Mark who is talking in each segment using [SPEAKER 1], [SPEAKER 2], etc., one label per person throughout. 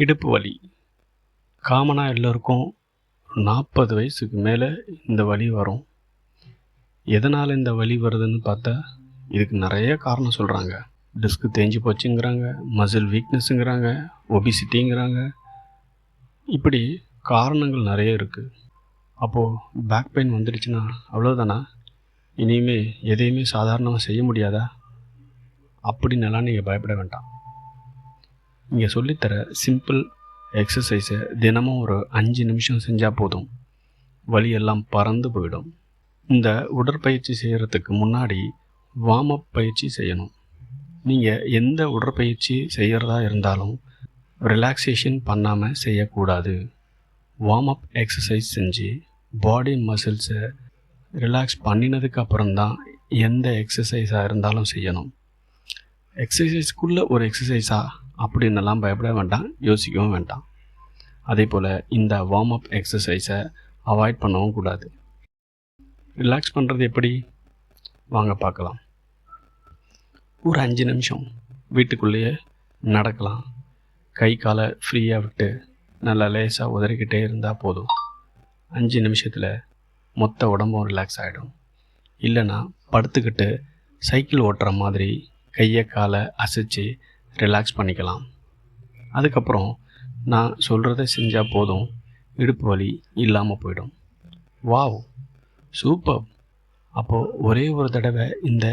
[SPEAKER 1] இடுப்பு வலி காமனாக எல்லோருக்கும் 40 வயசுக்கு மேலே இந்த வலி வரும். எதனால் இந்த வலி வருதுன்னு பார்த்தா இதுக்கு நிறைய காரணம் சொல்கிறாங்க. டிஸ்க்கு தேஞ்சு போச்சுங்கிறாங்க, மசில் வீக்னஸ்ங்கிறாங்க, ஒபிசிட்டிங்கிறாங்க. இப்படி காரணங்கள் நிறைய இருக்குது. அப்போது பேக் பெயின் வந்துடுச்சுன்னா அவ்வளோதானா? இனிமேல் எதையுமே சாதாரணமாக செய்ய முடியாதா? அப்படின்னெல்லாம் நீங்கள் பயப்பட வேண்டாம். இங்கே சொல்லித்தர சிம்பிள் எக்ஸசைஸை தினமும் ஒரு 5 நிமிஷம் செஞ்சால் போதும். வலியெல்லாம் பறந்து போயிடும். இந்த உடற்பயிற்சி செய்கிறதுக்கு முன்னாடி வார்ம் அப் பயிற்சி செய்யணும். நீங்கள் எந்த உடற்பயிற்சி செய்கிறதா இருந்தாலும் ரிலாக்ஸேஷன் பண்ணாமல் செய்யக்கூடாது. வார்ம் அப் எக்ஸசைஸ் செஞ்சு பாடி மசில்ஸை ரிலாக்ஸ் பண்ணினதுக்கு அப்புறம்தான் எந்த எக்ஸசைஸாக இருந்தாலும் செய்யணும். எக்ஸசைஸ்க்குள்ளே ஒரு எக்ஸசைஸா அப்படின்னெல்லாம் பயப்பட வேண்டாம், யோசிக்கவும் வேண்டாம். அதே போல் இந்த வார்ம் அப் எக்ஸசைஸை அவாய்ட் பண்ணவும் கூடாது. ரிலாக்ஸ் பண்ணுறது எப்படி? வாங்க பார்க்கலாம். ஒரு 5 நிமிஷம் வீட்டுக்குள்ளேயே நடக்கலாம். கை காலை ஃப்ரீயாக விட்டு நல்லா லேசாக உதறிக்கிட்டே இருந்தால் போதும். 5 நிமிஷத்தில் மொத்த உடம்பும் ரிலாக்ஸ் ஆகிடும். இல்லைன்னா படுத்துக்கிட்டு சைக்கிள் ஓட்டுற மாதிரி கையை காலை அசைச்சு ரிலாக்ஸ் பண்ணிக்கலாம். அதுக்கப்புறம் நான் சொல்கிறத செஞ்சால் போதும், இடுப்பு வலி இல்லாமல் போயிடும். Wow, super! அப்போது ஒரே ஒரு தடவை இந்த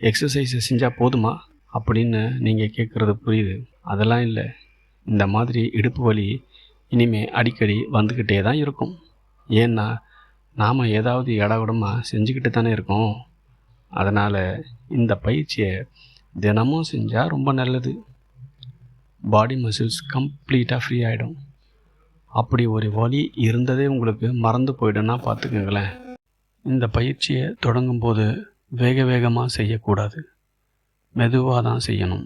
[SPEAKER 1] எக்ஸசைஸை செஞ்சால் போதுமா அப்படின்னு நீங்கள் கேட்குறது புரியுது. அதெல்லாம் இல்லை. இந்த மாதிரி இடுப்பு வலி இனிமேல் அடிக்கடி வந்துக்கிட்டே தான் இருக்கும். ஏன்னா நாம் ஏதாவது இடவிடமாக செஞ்சுக்கிட்டு தானே இருக்கோம். அதனால் இந்த பயிற்சியை தினமும் செஞ்சால் ரொம்ப நல்லது. பாடி மசில்ஸ் கம்ப்ளீட்டாக ஃப்ரீ ஆகிடும். அப்படி ஒரு வலி இருந்ததே உங்களுக்கு மறந்து போய்டுன்னா பார்த்துக்கங்களேன். இந்த பயிற்சியை தொடங்கும்போது வேகமாக செய்யக்கூடாது, மெதுவாக தான் செய்யணும்.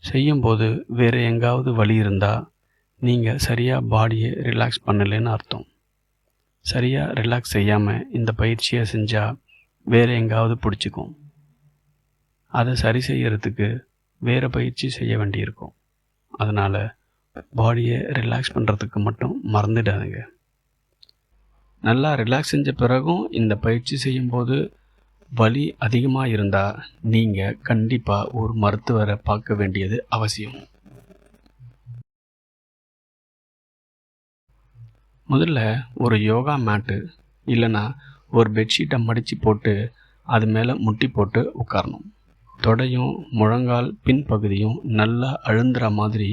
[SPEAKER 1] செய்யும்போது வேறு எங்காவது வலி இருந்தால் நீங்கள் சரியாக பாடியை ரிலாக்ஸ் பண்ணலைன்னு அர்த்தம். சரியாக ரிலாக்ஸ் செய்யாமல் இந்த பயிற்சியை செஞ்சால் வேறு எங்காவது பிடிச்சிக்கும். அதை சரி செய்யறதுக்கு வேறு பயிற்சி செய்ய வேண்டியிருக்கும். அதனால் பாடியை ரிலாக்ஸ் பண்ணுறதுக்கு மட்டும் மறந்துடாதுங்க. நல்லா ரிலாக்ஸ் செஞ்ச பிறகும் இந்த பயிற்சி செய்யும்போது வலி அதிகமாக இருந்தால் நீங்கள் கண்டிப்பாக ஒரு மருத்துவரை பார்க்க வேண்டியது அவசியம். முதல்ல ஒரு யோகா மேட்டு இல்லைன்னா ஒரு பெட்ஷீட்டை மடித்து போட்டு அது மேலே முட்டி போட்டு உட்காரணும். தொடையும் முழங்கால் பின்பகுதியும் நல்லா அழுந்துற மாதிரி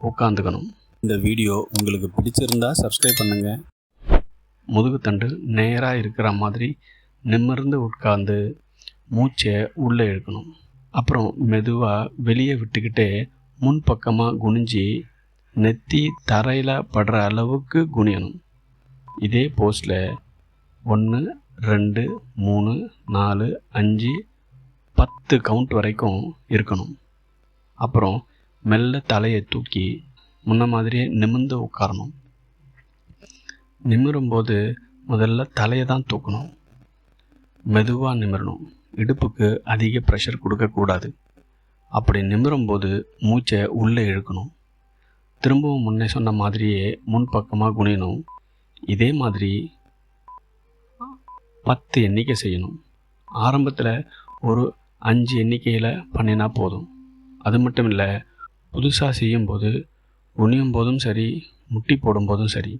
[SPEAKER 1] உட்காந்துக்கணும். இந்த வீடியோ உங்களுக்கு பிடிச்சிருந்தா சப்ஸ்கிரைப் பண்ணுங்கள். முதுகுத்தண்டு நேராக இருக்கிற மாதிரி நிமிர்ந்து உட்கார்ந்து மூச்சை உள்ளே இழுக்கணும். அப்புறம் மெதுவாக வெளியே விட்டுக்கிட்டே முன்பக்கமாக குனிஞ்சி நெத்தி தரையில் படுற அளவுக்கு குனியணும். இதே போஸ்டில் 1 2 3 4 5 10 கவுண்ட் வரைக்கும் இருக்கணும். அப்புறம் மெல்ல தலையை தூக்கி முன்ன மாதிரியே நிமிர்ந்து உட்காரணும். நிமிரும்போது முதல்ல தலையை தான் தூக்கணும். மெதுவாக நிமிரணும். இடுப்புக்கு அதிக ப்ரெஷர் கொடுக்கக்கூடாது. அப்படி நிமிரும்போது மூச்சை உள்ளே இழுக்கணும். திரும்பவும் முன்னே சொன்ன மாதிரியே முன்பக்கமாக குனியணும். இதே மாதிரி 10 எண்ணிக்கை செய்யணும். ஆரம்பத்தில் ஒரு 5 எண்ணிக்கையில் பண்ணினா போதும். அது மட்டும் இல்லை, புதுசாக செய்யும்போது குனியும் போதும் சரி, முட்டி போடும்போதும் சரி,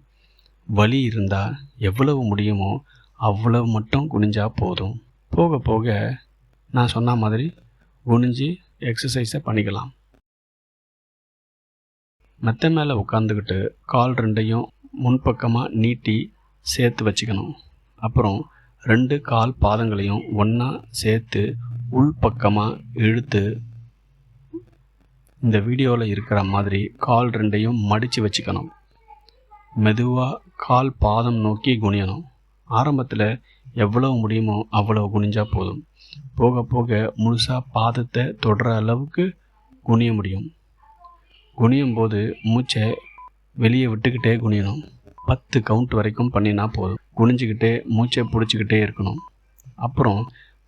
[SPEAKER 1] வலி இருந்தால் எவ்வளவு முடியுமோ அவ்வளவு மட்டும் குனிஞ்சா போதும். போக போக நான் சொன்ன மாதிரி குனிஞ்சு எக்ஸசைஸை பண்ணிக்கலாம். மெத்த மேலே உட்காந்துக்கிட்டு கால் 2ஐயும் முன்பக்கமாக நீட்டி சேர்த்து வச்சுக்கணும். அப்புறம் 2 கால் பாதங்களையும் ஒன்றா சேர்த்து உள்பக்கமாக இழுத்து இந்த வீடியோவில் இருக்கிற மாதிரி கால் 2ஐயும் மடித்து வச்சுக்கணும். மெதுவாக கால் பாதம் நோக்கி குனியணும். ஆரம்பத்தில் எவ்வளவு முடியுமோ அவ்வளவு குனிஞ்சா போதும். போக போக முழுசாக பாதத்தை தொடுற அளவுக்கு குனிய முடியும். குனியும் போது மூச்சை வெளியே விட்டுக்கிட்டே குனியணும். 10 கவுண்ட் வரைக்கும் பண்ணினா போதும். குனிஞ்சிக்கிட்டே மூச்சை பிடிச்சிக்கிட்டே இருக்கணும். அப்புறம்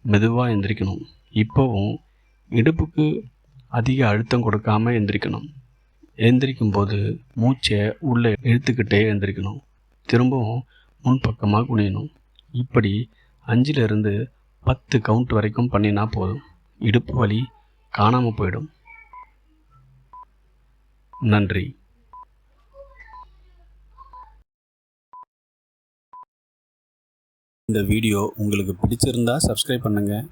[SPEAKER 1] மெதுவாக எந்திரிக்கணும். இப்போவும் இடுப்புக்கு அதிக அழுத்தம் கொடுக்காமல் எந்திரிக்கணும். எழுந்திரிக்கும் போது மூச்சை உள்ளே இழுத்துக்கிட்டே எழுந்திரிக்கணும். திரும்பவும் முன்பக்கமாக குனியணும். இப்படி 5லிருந்து 10 கவுண்ட் வரைக்கும் பண்ணினா போதும். இடுப்பு வலி காணாமல் போயிடும். நன்றி.
[SPEAKER 2] இந்த வீடியோ உங்களுக்கு பிடிச்சிருந்தா சப்ஸ்கிரைப் பண்ணுங்கள்.